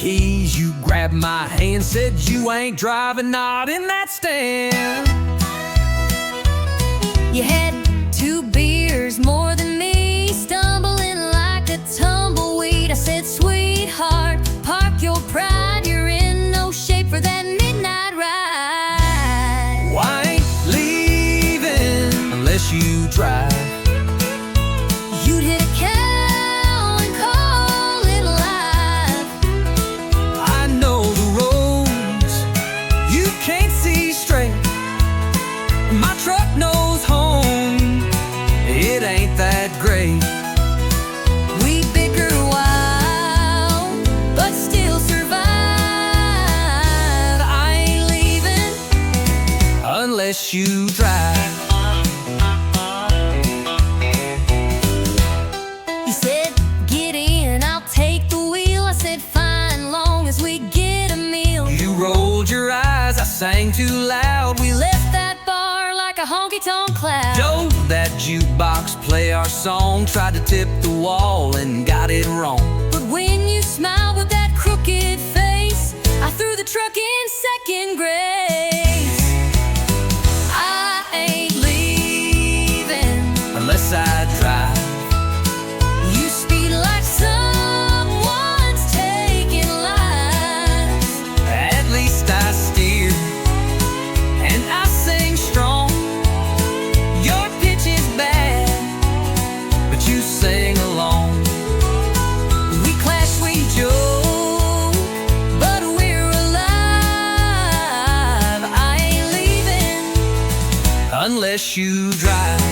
keys, you grabbed my hand, said you ain't driving, not in that stand. You had 2 beers more than me, stumbling like a tumbleweed. I said, sweetheart, park your pride, you're in no shape for that midnight ride. Well, I ain't leaving unless you drive. You'd hit a cow and call it live. I know the roads you can't see straight. My truck knows home, it ain't that great. We bicker a while, but still survive. I ain't leaving Unless you drive. You said, get in, I'll take the wheel. I said, fine, long as we get a meal. You rolled your eyes, I sang too loud. We left that bar like a honky-tonk cloud. Don't that jukebox play our song, tried to tip the wall and got it wrong. But when you smiled with that crooked face, I threw the truck in second grace. I ain't leaving Unless I drive. You speed like someone's taking lives. At least I steer and I sing strong. Your pitch is bad, but you sing along. We clash, we joke, but we're alive. I ain't leaving Unless you drive.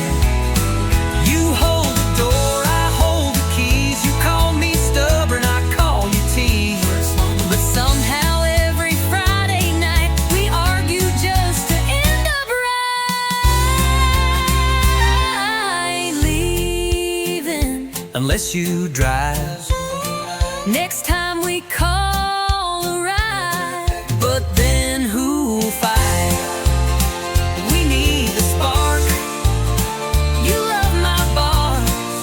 You hold the door, I hold the keys. You call me stubborn, I call you tease. But somehow every Friday night we argue just to end up right. I ain't leaving Unless you drive. next time we call a ride. But then who'll fight? We need the spark. You love my bars.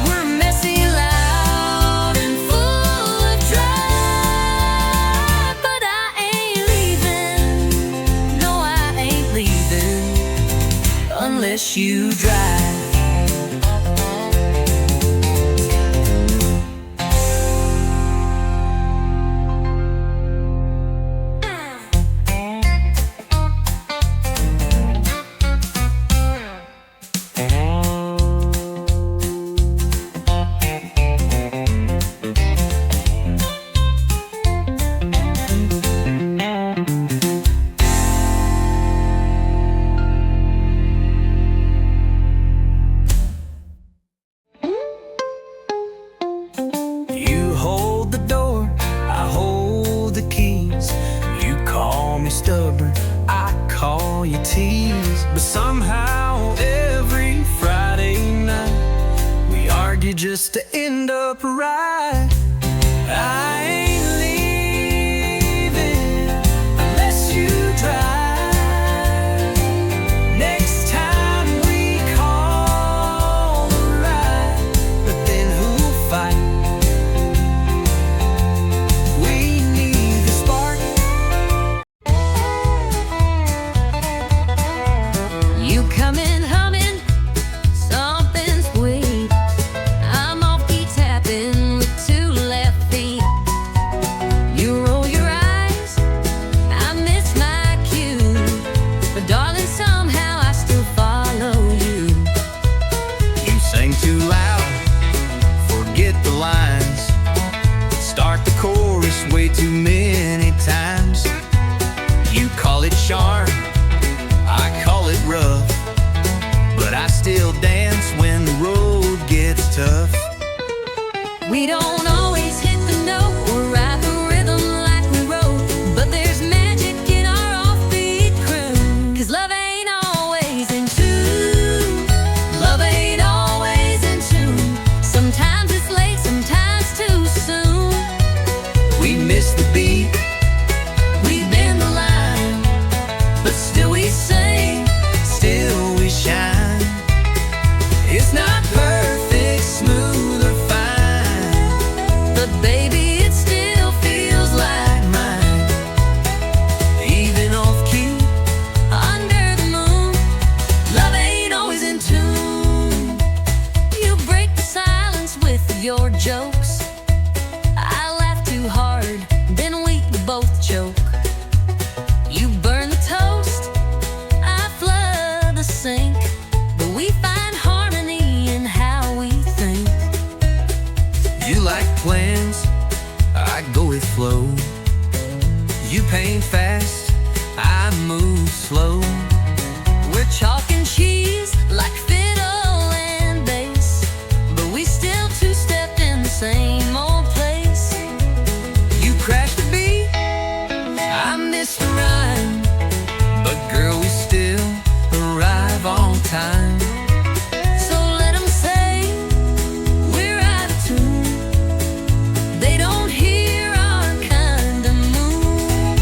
We're messy, loud, and full of drive. But I ain't leaving. No, I ain't leaving Unless you drive. You hold the door, I hold the keys. You call me stubborn, I call you tease. But somehow every Friday night we argue just to end up right. I ain't leaving unless you drive. Next time we call a ride. But then who'll fight? We need the spark. You come in humming something sweet. I'm off key tapping with 2 left feet. You roll your eyes, I miss my cue. But darling, somehow I still follow you. You sing too loud, forget the lines. Start the chorus way too many times. You call it charm, I call it rough. But I still dance when the road gets tough. We don't always hit the note or ride the rhythm like we wrote, but there's magic in our offbeat crew. 'Cause love ain't always in tune. Love ain't always in tune. Sometimes it's late, sometimes too soon. We miss the beat, We bend the line, but still we sing, still we shine. It's not perfect, smooth or fine, paint fast, I move slow. We're chalk and cheese like fiddle and bass, but we still two-stepped in the same old place. You crash the beat, I miss the rhyme, but girl, we still arrive on time. So let 'em say we're out of tune. They don't hear our kind of mood.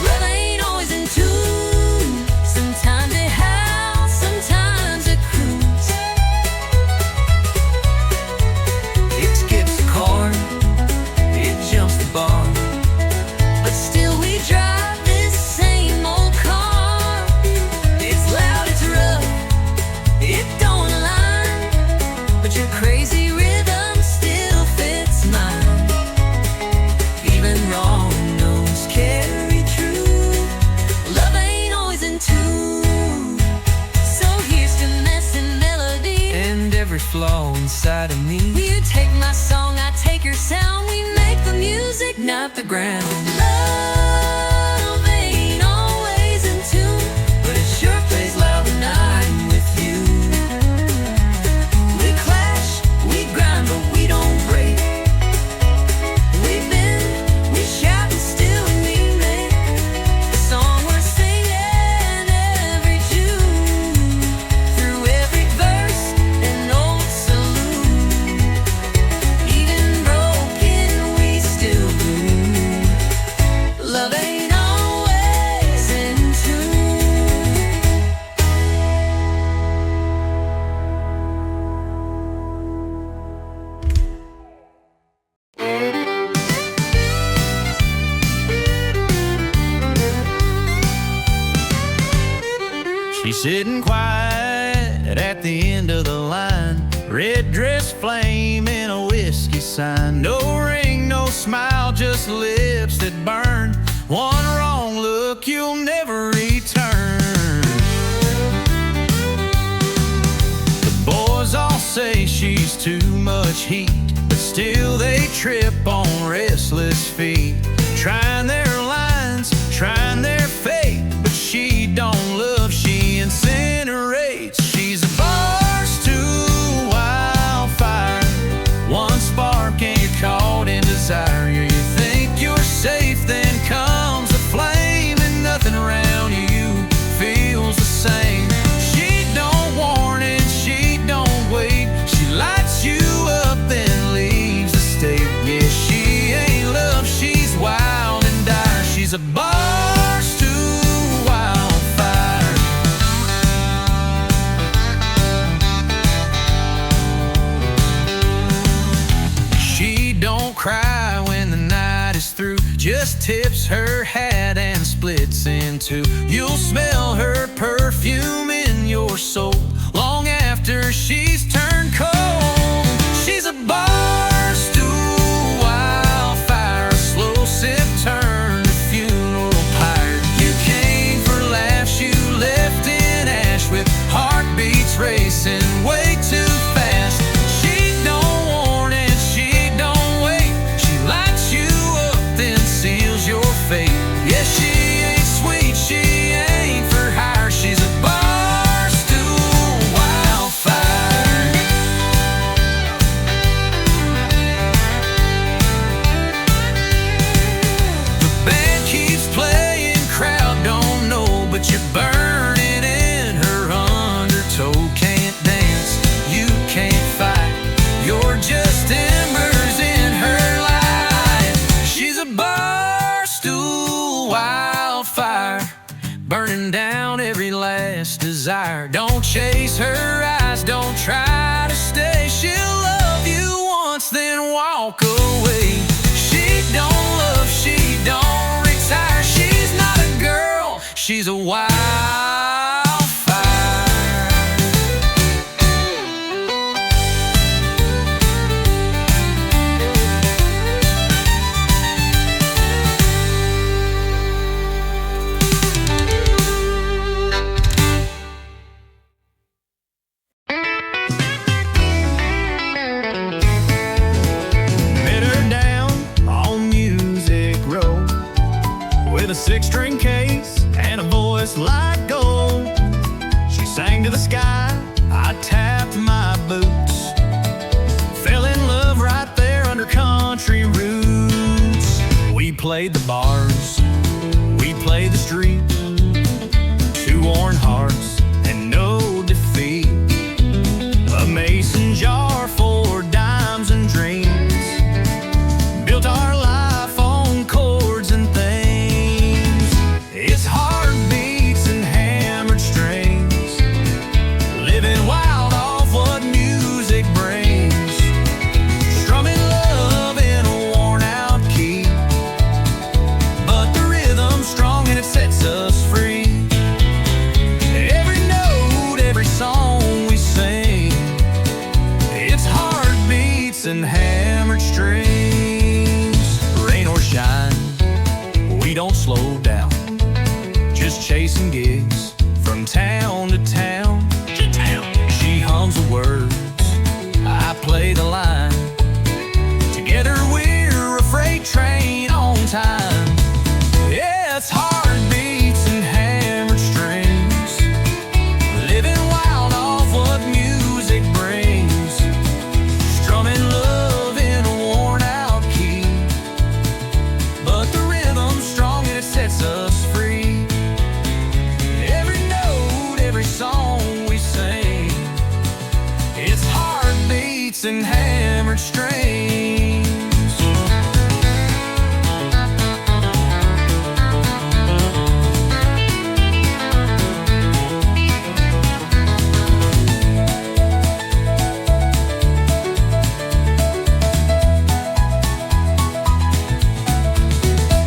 Love ain't always in tune. Sometimes it howls, sometimes it croons. It skips the chord, it jumps the bar, But still we drive this same old car. it's loud, it's rough, It don't align, but your crazy rhythm still fits mine. even wrong notes carry true. Love ain't always in tune. So here's to messing melody. And every flaw inside of me, You take my song, I take your sound. We make the music, not the ground. love ain't always in tune, But it sure plays loud when I'm with you. We clash, we grind, but we don't break. We bend, we shout, and still we make the song we're singing every June. Through every verse and old salute. even broken, we still bloom. Love ain't always in tune. She's sitting quiet at the end of the line, red dress flame in a whiskey sign. No ring, no smile, just lips that burn. One wrong look, you'll never return. The boys all say she's too much heat, but still they trip on restless feet. Trying their lines, trying their fate, but she don't love, she incinerates. She's a bar stool wildfire, one spark and you're caught in desire. You think you're safe, then comes a flame, and nothing around you feels the same. She don't warn and she don't wait, she lights you up then leaves the state. Yeah, she ain't love, she's wild and dire. She's a bar stool wildfire. She don't cry when the night is through, just tips her hat and splits in two. You'll smell her perfume in your soul long after she's turned cold. She's a bar stool wildfire, a slow sip turned to funeral pyre. You came for laughs, you left in ash with heartbeats racing way too fast. She don't warn and she don't wait, she lights you up then seals your fate. Yeah, she ain't sweet, she ain't for hire, she's a bar stool wildfire. The band keeps playing, crowd don't know, but you're burning in her undertow. Can't dance, you can't fight, you're just embers in her light. She's a bar stool wildfire, burning down every last desire. Don't chase her eyes, don't try to stay. She'll love you once, then walk away. She don't love, she don't retire. She's not a girl, she's a wildfire. Met her down on Music Row with a 6 face and a voice like gold. She sang to the sky, I tapped my boots. Fell in love right there under country roots. We played the bars, we played the street. Two worn hearts and no defeat. A mason jar for dimes and dreams. Built our life on chords and themes. It's heartbeats and hammered strings. Living wild off what music brings. Strumming love in a worn out key. But the rhythm's strong and it sets us free. Every note, every song we sing. It's heartbeats and hammered strings. Rain or shine, we don't slow down. Just chasing gigs from town to town. She hums the words, I play the line. Together we're a freight train on time. Yeah, it's heartbeats and hammered strings. Living wild off what music brings. Strumming love in a worn out key. But the rhythm's strong and it sets us free. Every note, every song we sing. It's heartbeats and hammered strings.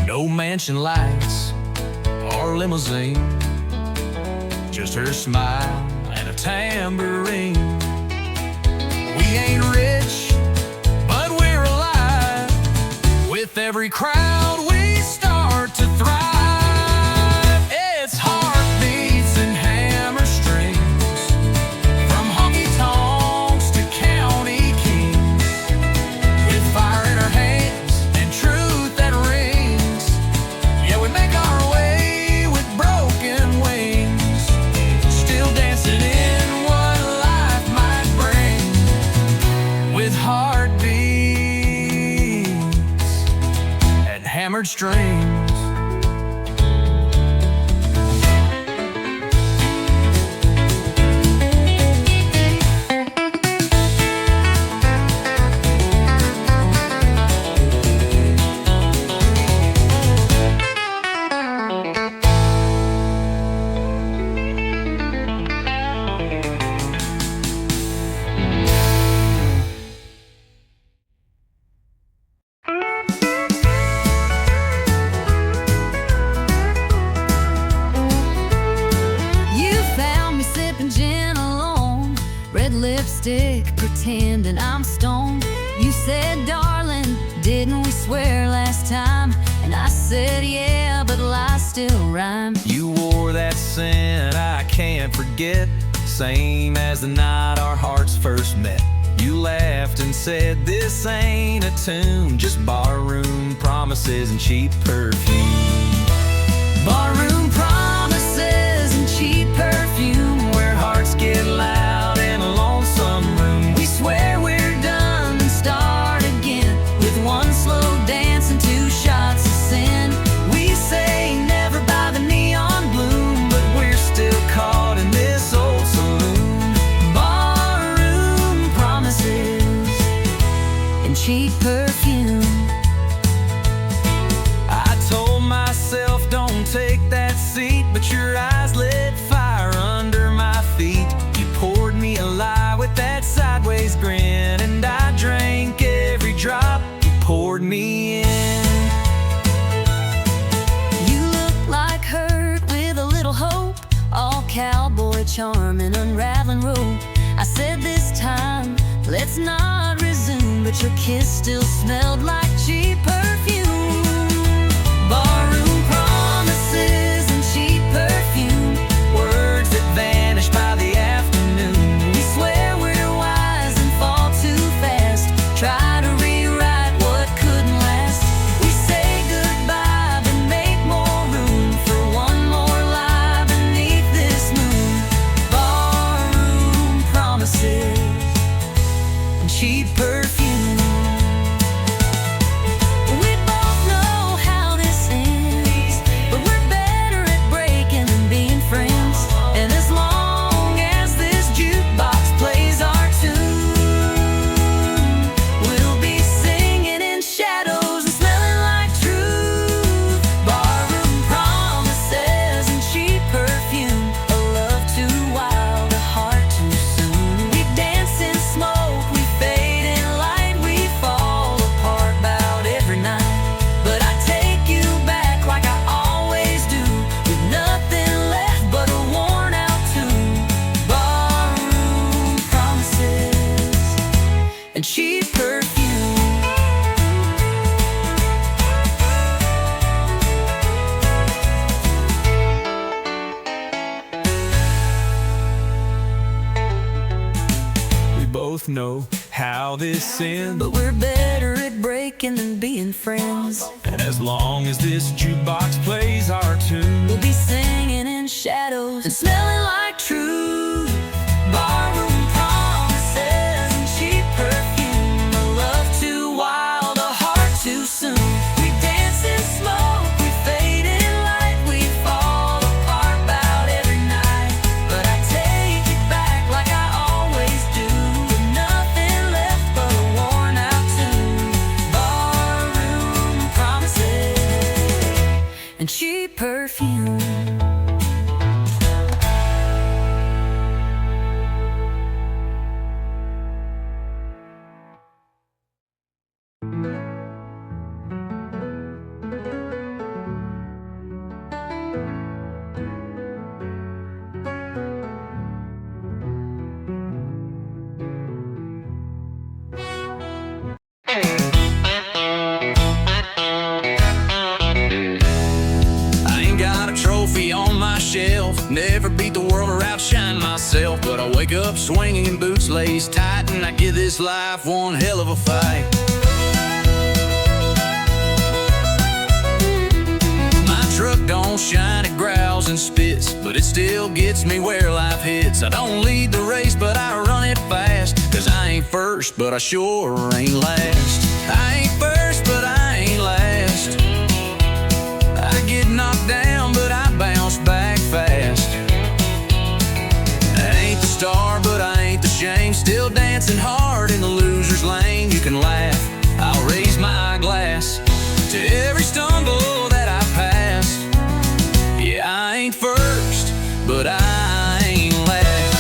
No mansion lights or limousine. Just her smile and a tambourine. We ain't rich, but we're alive. With every crowd we start to thrive. It's heartbeats and hammer strings. From honky-tonks to county kings. With fire in our hands and truth that rings. Yeah, we make our way with broken wings. Still dancing in what life might bring. With heartbeats and hammered strings. You found me sipping gin alone, red lipstick, pretending I'm stoned. You said, darling, didn't we swear last time? And I said, yeah, but lies still rhyme. You wore that scent I can't forget. Same as the night our hearts first met. You laughed and said, this ain't a tune, just barroom promises and cheap perfume. Barroom promises and cheap perfume, Where hearts get loud in a lonesome room. we swear we're done and start again. With one slow dance and two shots of sin. We say never by the neon bloom, but we're still caught in this old saloon. Barroom promises and cheap perfume. I told myself don't take that seat, but your eyes lit fire under my feet. You poured me a lie with that sideways grin, and I drank every drop you poured me in. You look like hurt with a little hope, all cowboy charm and unraveling rope. I said this time, let's not resume, but your kiss still smelled like cheap perfume. Barroom promises and cheap perfume, Words that vanish by the afternoon. we swear we're wise and fall too fast. Try to rewrite what couldn't last. We say goodbye but make more room for both know how this ends, but we're better at breaking than being friends. and as long as this jukebox plays our tune, We'll be singing in shadows and smelling like truth. Barroom promises and cheap perfume, a love too wild, a heart too soon. We dance in smoke, we fade in light, we fall apart about every night. But I take it back like I always do, with nothing left but a worn out tune. Barroom promises and cheap perfume. I ain't got a trophy on my shelf, never beat the world or outshine myself, but I wake up swinging, boots laced tight, and I give this life one hell of a fight. My truck don't shine, it growls and spits, but it still gets me where life hits. I don't lead the race, but I run it fast, 'cause I ain't first, but I sure ain't last. I ain't first, but I ain't last. I get knocked down, but I bounce back fast. I ain't the star, but I ain't the shame, still dancing hard in the loser's lane. You can laugh, I'll raise my glass to every stumble that I passed. Yeah, I ain't first, but I ain't last.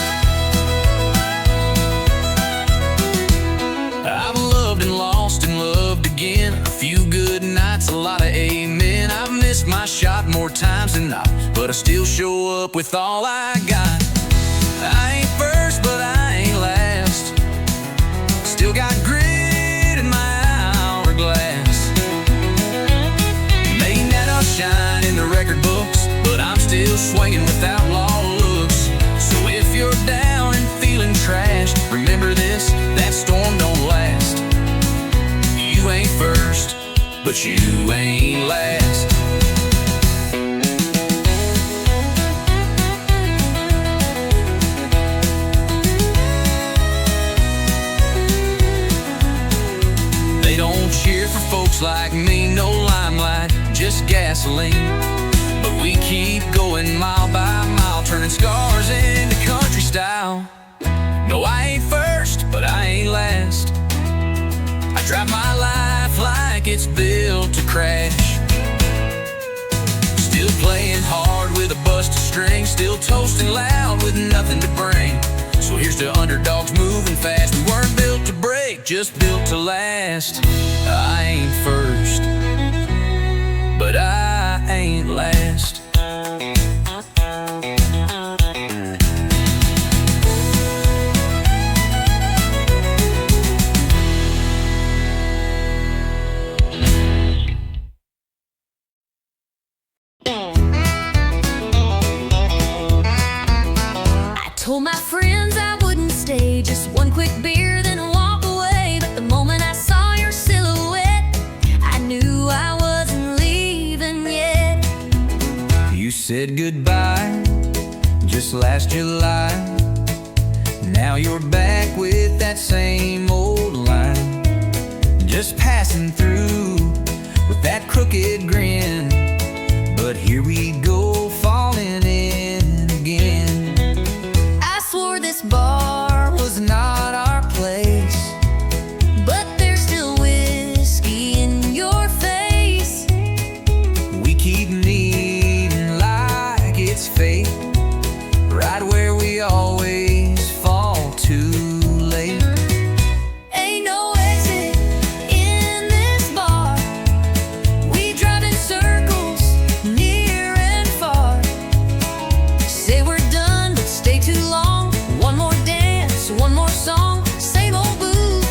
I've loved and lost and loved again, a few good nights, a lot of amen. I've missed my shot more times than not, but I still show up with all I got. I ain't first, but I ain't last. Still got grit in my hourglass. May not shine in the record books, but I'm still swinging with outlaw looks. So if you're down and feeling trashed, remember this, that storm don't last. You ain't first, but you ain't last. They don't cheer for folks like me, no limelight, just gasoline. But we keep going mile by mile, turning scars into country style. No, I ain't first, but I ain't last. I drive my life like it's built to crash. Still playing hard with a busted string, still toasting loud with nothing to bring. So here's to underdogs moving fast. We weren't built to break, just built to last. I ain't first, but I ain't last. Told my friends I wouldn't stay, just one quick beer, then walk away. But the moment I saw your silhouette, I knew I wasn't leaving yet. You said goodbye just last July. Now you're back with that same old line, just passing through with that crooked grin. But here we go, falling in again. Swore this bar Was not our place, but there's still whiskey in your face. we keep needing like it's fate, right where we always fall too late. Ain't no exit in this bar. We drive in circles near and far. Say we're done, but stay too long. One more dance, one more song. Same old booth,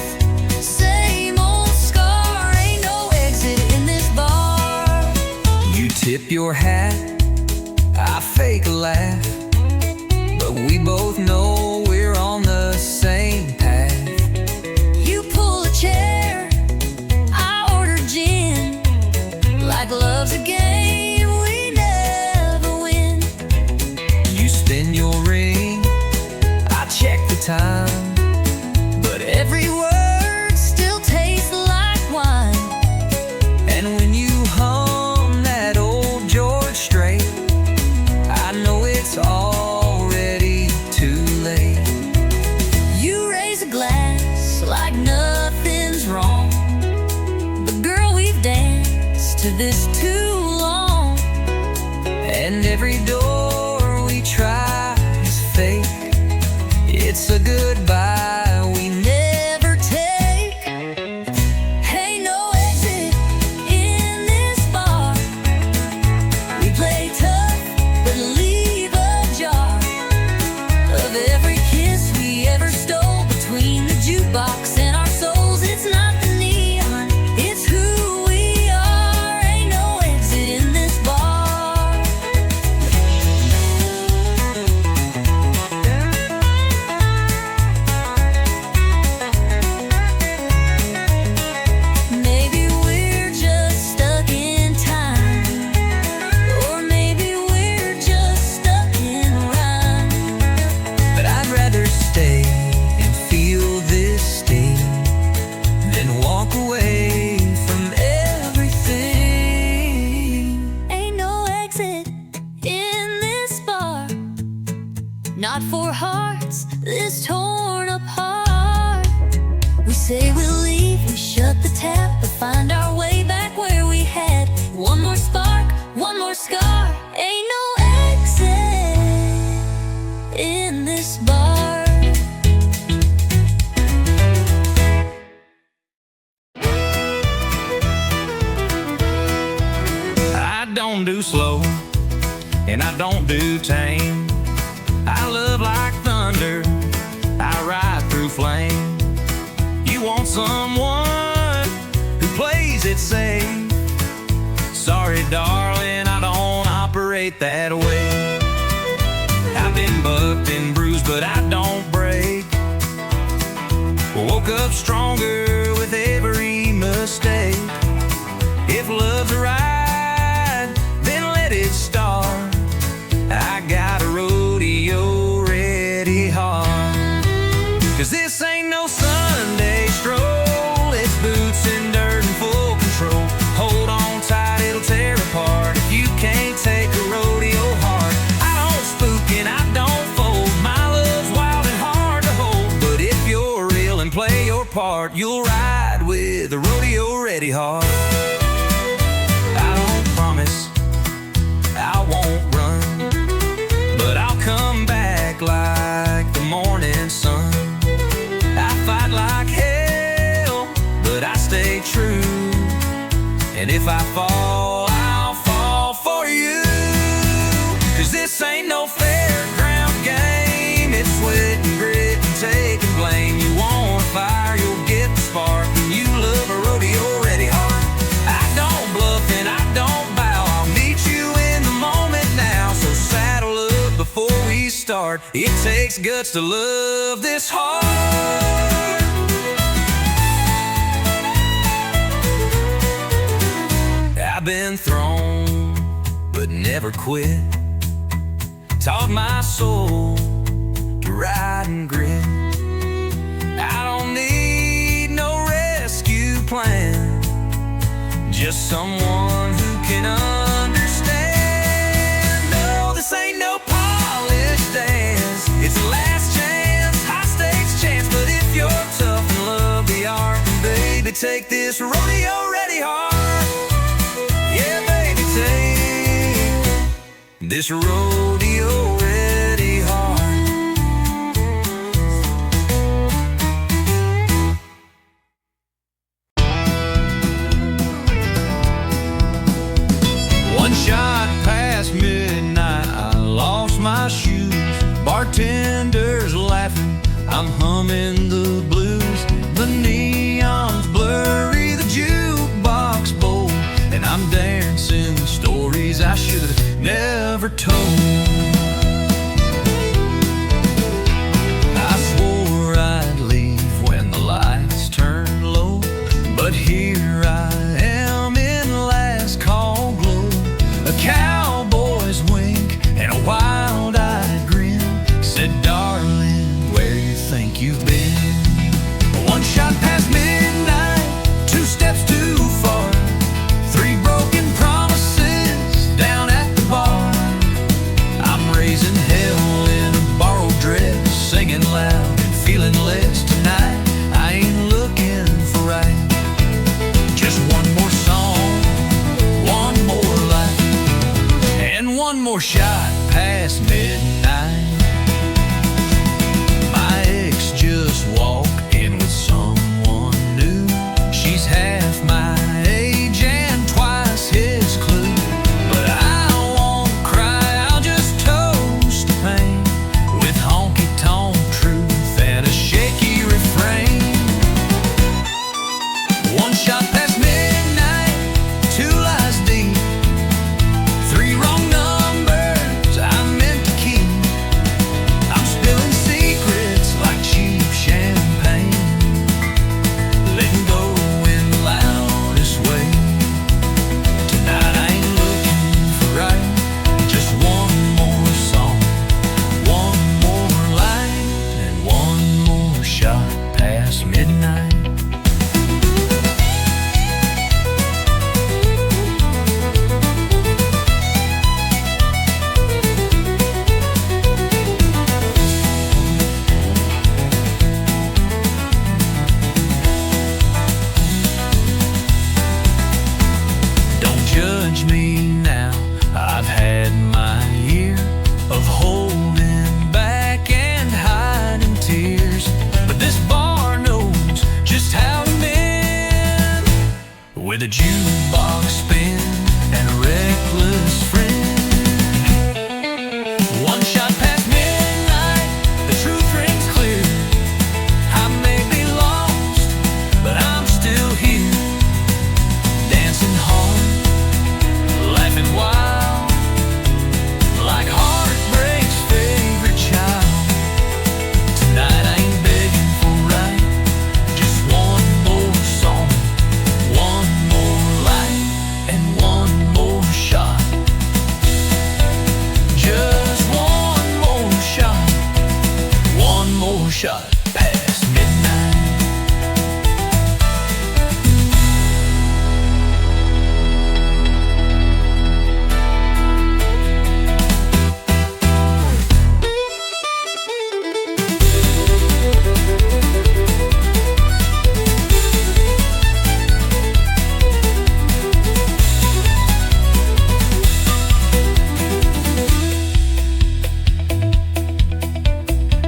same old scar. Ain't no exit in this bar. You tip your hat, I fake a laugh, but we both know we're on the same path. every door we try is fake. It's a goodbye we never take. Ain't no exit in this bar. We play tough but leave a jar of every kiss we ever stole between the jukebox and our souls. It's not the neon, it's who we are. Ain't no exit in this bar. Maybe we're just stuck in time, or maybe we're just stuck in rhyme. But I'd rather stay and feel this sting than walk away from everything. Ain't no exit in this bar, not for hearts this torn apart. We say we'll leave, we shut the tap, but find our way back where we had one more spark, one more scar. Ain't no exit in this bar. I don't do slow, and I don't do tame. I love like thunder, I ride through flame. You want someone who plays it safe. Sorry, darling, I don't operate that way. I've been bucked and bruised, but I don't break. Woke up stronger with every mistake. If love's a ride, then let it start. I got a rodeo ready hard. 'Cause this ain't no Sunday stroll, it's boots and dirt and full control. Hold on tight, it'll tear apart if you can't take a rodeo hard. I don't spook and I don't fold, my love's wild and hard to hold. But if you're real and play your part, you'll ride with a rodeo ready hard. I don't promise I won't run, but I'll come back like the morning sun. I fight like hell, but I stay true. And if I fall, I'll fall for you. 'Cause this ain't no fairground game, it's sweat and grit and taking blame. You want fire, you'll get the spark, and you love a rodeo ready hard. I don't bluff and I don't bow, I'll meet you in the moment now. So saddle up before we start. It takes guts to love this hard. I've been thrown, but never quit. Taught my soul to ride and grit. I don't need no rescue plan, just someone who can understand. No, this ain't no polished dance, it's the last chance, high stakes chance. But if you're tough and love the art, baby, take this rodeo ready hard. Yeah, baby, take this rodeo ready hard. One shot past midnight, I lost my shoes. Bartender's laughing, I'm humming the blues. The neon's blurry, the jukebox bold, and I'm dancing stories I should have never told. I swore I'd leave when the lights turned low, but here I am in last call glow. A cowboy's wink and a wild-eyed grin said, darling, where you think you've been? One shot past midnight, two steps too far, three broken promises down at the bar. I'm shot past midnight. My ex just walked in with someone new. She's half my age and twice his clue. But I won't cry, I'll just toast the pain with honky-tonk truth and a shaky refrain. One shot past midnight, two lies deep, three wrong numbers I meant to keep. I'm spilling secrets like cheap champagne, letting go in the loudest way. Tonight I ain't looking for right, just one more song, one more light, and one more shot past midnight. Don't judge me now, I've had my year of holding back and hiding tears. But this bar knows just how to mend, with a jukebox spin and a reckless friend. One shot past midnight, the truth rings clear. I may be lost, but I'm still here, dancing hard, laughing wild, like heartbreak's favorite child. Tonight I ain't begging for right, just one more song, one more light, and one more shot. Just one more shot, one more shot past midnight.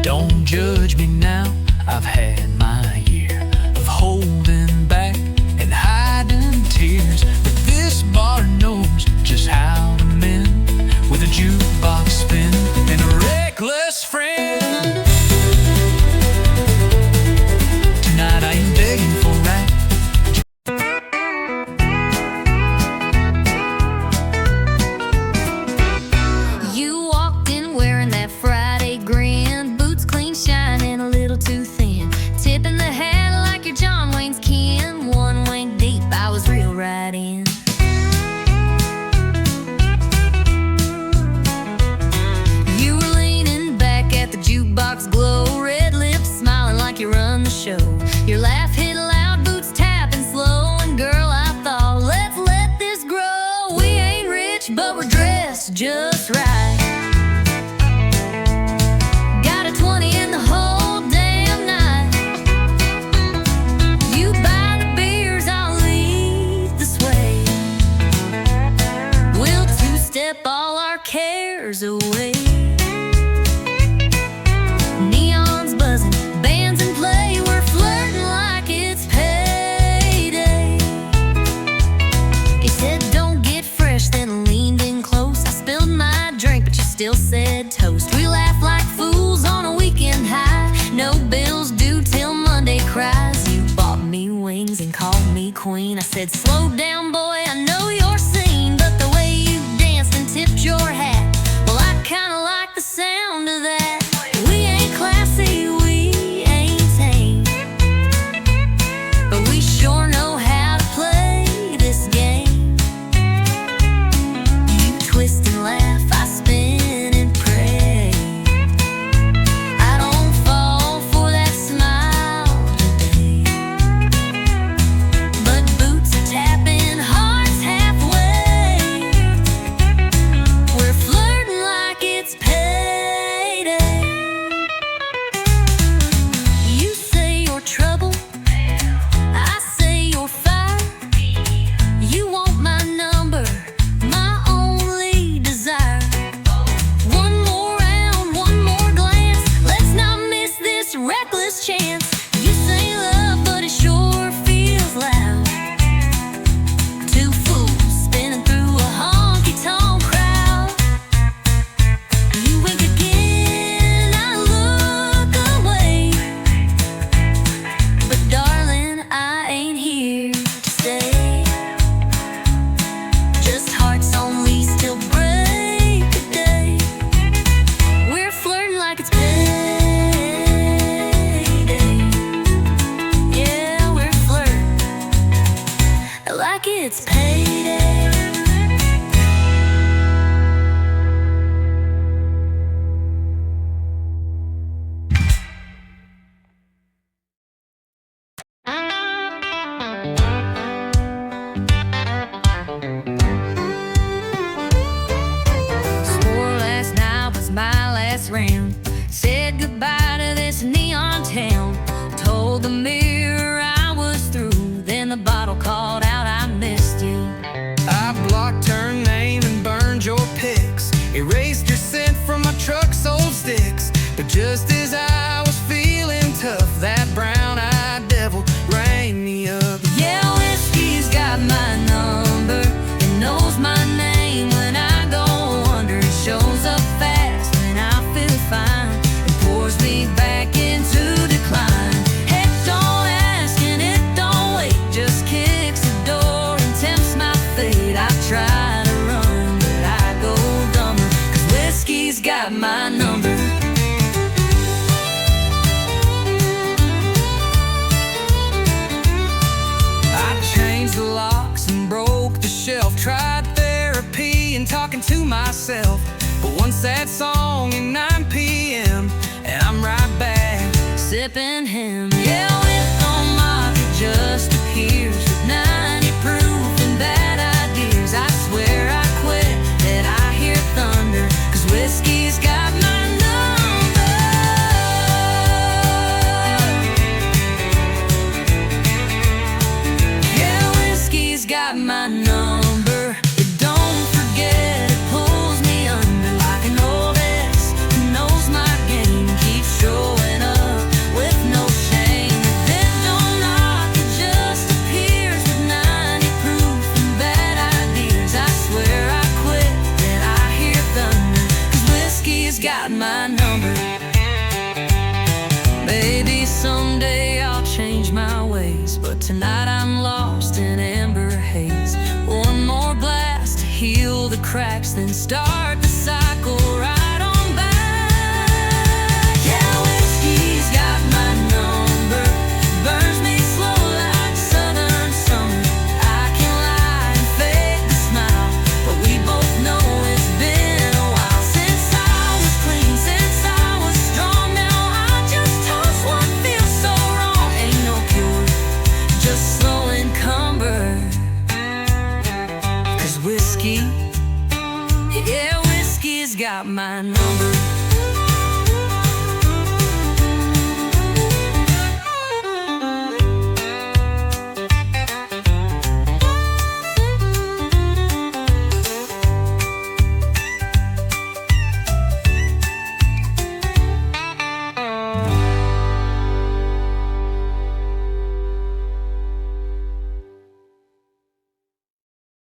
Don't judge me now, I've had my year of holding back and hiding tears. But this bar knows just how to mend, with a jukebox spin and a reckless friend. Tonight I ain't begging for right. You walked in wearing that Friday grin, boots clean shining, a little too thin, tipping the hat like you're John Wayne's kin. One wing deep, I was real right in. You were leaning back at the jukebox glow, red lips smiling like you run the show. Your laugh hit loud, boots tapping slow, and girl, I thought, let's let this grow. We ain't rich, but we're dressed just right. Got a 20 in the whole damn night. You buy the beers, I'll lead the sway. We'll two-step all our cares away. Neons buzzing, bands in play, we're flirting like it's payday. He said don't get fresh, then leaned in close. I spilled my drink, but you still said toast. We laughed like fools on a weekend high, no bills due till Monday cries. You bought me wings and called me queen. I said slow down boy, I know you're seen, but the way you danced and tipped your hat, well I kinda like the sound of that. We ain't classy, we ain't tame, but we sure know how to play this game. You twist and laugh, I spin and pray. I don't fall for that smile today, but boots are tapping hard. lights ran. Said goodbye to this neon town. Told the mirror I was through. Then the bottle called out, I missed you. I blocked her name and burned your pics. Erased your scent from my truck's old sticks. But just as I was feeling tough, that brown-eyed devil rang me up. Yeah, whiskey's got my number. It knows my name when I go under. It shows up fast when I feel fine. It pours me back into decline. Heck, don't ask and it don't wait. Just kicks the door and tempts my fate. I try to run, but I go dumber. 'Cause whiskey's got my number. The locks and broke the shelf. Tried therapy and talking to myself. But one sad song at 9 p.m. and I'm right back sipping him. Yeah, with on market just appears with 90 proof and bad ideas. I swear I quit that I hear thunder. 'Cause whiskey's got my number. Yeah, whiskey's got my number. It don't forget, it pulls me under like an old ex who knows my game, keeps showing up with no shame. If it don't knock, it just appears with 90 proof and bad ideas. I swear I quit that I hear thunder. 'Cause whiskey's got my number. Maybe someday I'll change my ways, but tonight I'm lost in amber haze. One more blast to heal the cracks, then start the cycle right on back. Yeah, whiskey's got my number. Burns me slow like southern summer. I can lie and fake the smile, but we both know it's been a while since I was clean, since I was strong. Now I just toss what feels so wrong. Ain't no cure, just slow encumber. 'Cause whiskey, yeah, whiskey's got my number.